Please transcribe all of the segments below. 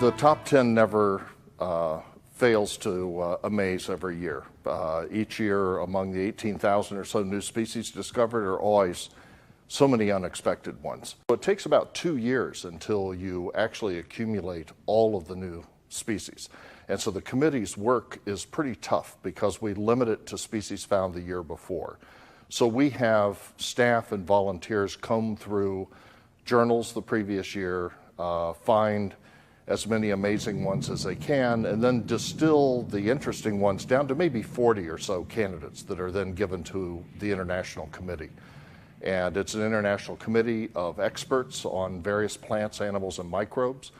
The top 10 never fails to amaze every year. Each year, among the 18,000 or so new species discovered, are always so many unexpected ones. So it takes about 2 years until you actually accumulate all of the new species. And so the committee's work is pretty tough because we limit it to species found the year before. So we have staff and volunteers comb through journals the previous year, find as many amazing ones as they can, and then distill the interesting ones down to maybe 40 or so candidates that are then given to the international committee. And it's an international committee of experts on various plants, animals, and microbes.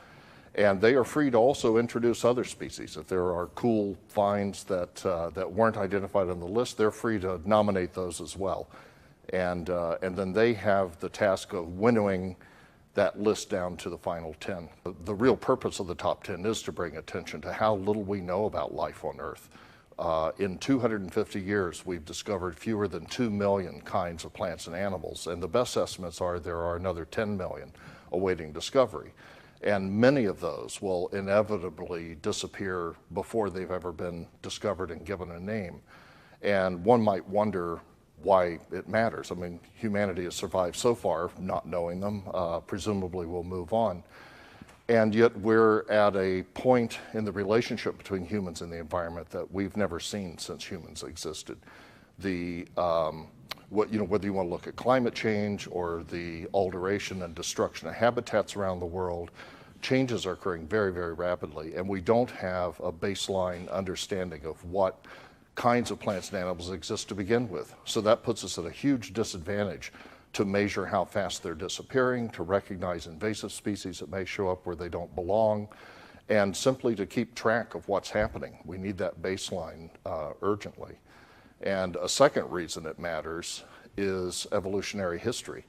And they are free to also introduce other species. If there are cool finds that weren't identified on the list, they're free to nominate those as well. And then they have the task of winnowing that list down to the final 10. The real purpose of the top 10 is to bring attention to how little we know about life on Earth. In 250 years, we've discovered fewer than 2 million kinds of plants and animals, and the best estimates are there are another 10 million awaiting discovery. And many of those will inevitably disappear before they've ever been discovered and given a name. And one might wonder why it matters. I mean, humanity has survived so far not knowing them. Presumably we'll move on. And yet we're at a point in the relationship between humans and the environment that we've never seen since humans existed. Whether you want to look at climate change or the alteration and destruction of habitats around the world, changes are occurring very, very rapidly, and we don't have a baseline understanding of what kinds of plants and animals exist to begin with. So that puts us at a huge disadvantage to measure how fast they're disappearing, to recognize invasive species that may show up where they don't belong, and simply to keep track of what's happening. We need that baseline urgently. And a second reason it matters is evolutionary history.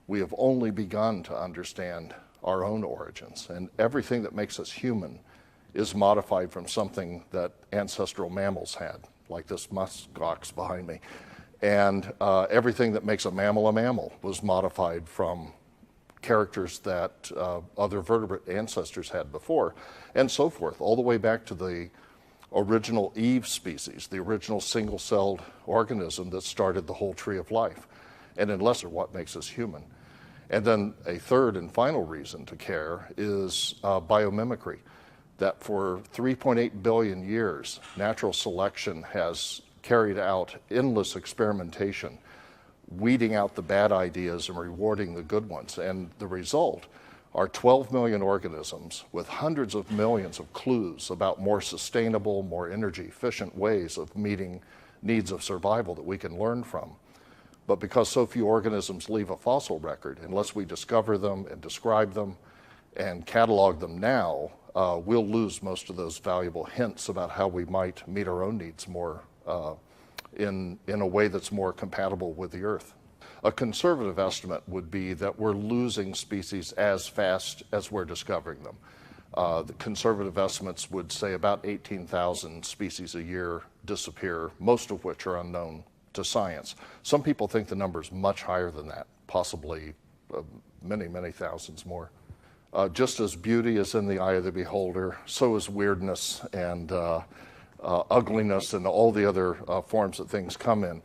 We have only begun to understand our own origins, and everything that makes us human is modified from something that ancestral mammals had, like this musk ox behind me. And everything that makes a mammal was modified from characters that other vertebrate ancestors had before, and so forth, all the way back to the original Eve species, the original single-celled organism that started the whole tree of life, and in lesser what makes us human. And then a third and final reason to care is biomimicry, that for 3.8 billion years, natural selection has carried out endless experimentation, weeding out the bad ideas and rewarding the good ones. And the result are 12 million organisms with hundreds of millions of clues about more sustainable, more energy efficient ways of meeting needs of survival that we can learn from. But because so few organisms leave a fossil record, unless we discover them and describe them and catalog them now, we'll lose most of those valuable hints about how we might meet our own needs more in a way that's more compatible with the Earth. A conservative estimate would be that we're losing species as fast as we're discovering them. The conservative estimates would say about 18,000 species a year disappear, most of which are unknown to science. Some people think the number is much higher than that, possibly many, many thousands more. Just as beauty is in the eye of the beholder, so is weirdness and ugliness and all the other forms that things come in.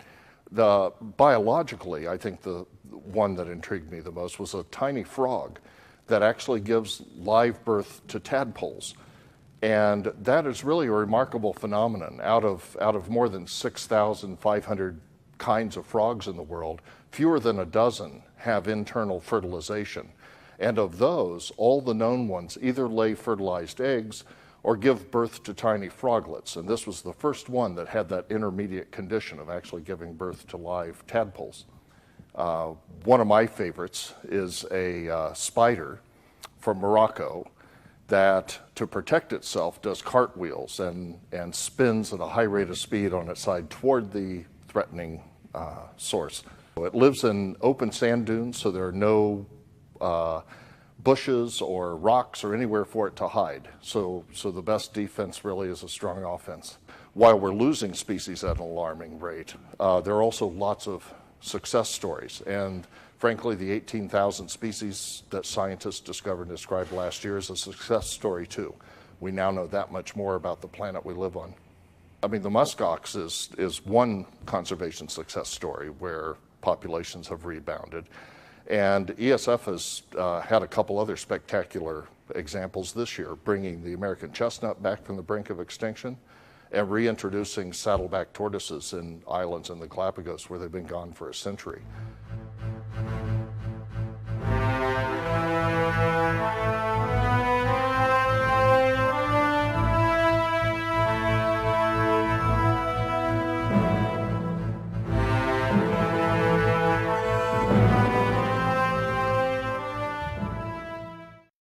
Biologically, I think the one that intrigued me the most was a tiny frog that actually gives live birth to tadpoles. And that is really a remarkable phenomenon. Out of more than 6,500 kinds of frogs in the world, fewer than a dozen have internal fertilization. And of those, all the known ones either lay fertilized eggs or give birth to tiny froglets. And this was the first one that had that intermediate condition of actually giving birth to live tadpoles. One of my favorites is a spider from Morocco that, to protect itself, does cartwheels and spins at a high rate of speed on its side toward the threatening source. It lives in open sand dunes, so there are no bushes or rocks or anywhere for it to hide. So the best defense really is a strong offense. While we're losing species at an alarming rate, there are also lots of success stories. And frankly, the 18,000 species that scientists discovered and described last year is a success story too. We now know that much more about the planet we live on. I mean, the muskox is one conservation success story where populations have rebounded. And ESF has had a couple other spectacular examples this year, bringing the American chestnut back from the brink of extinction and reintroducing saddleback tortoises in islands in the Galapagos where they've been gone for a century.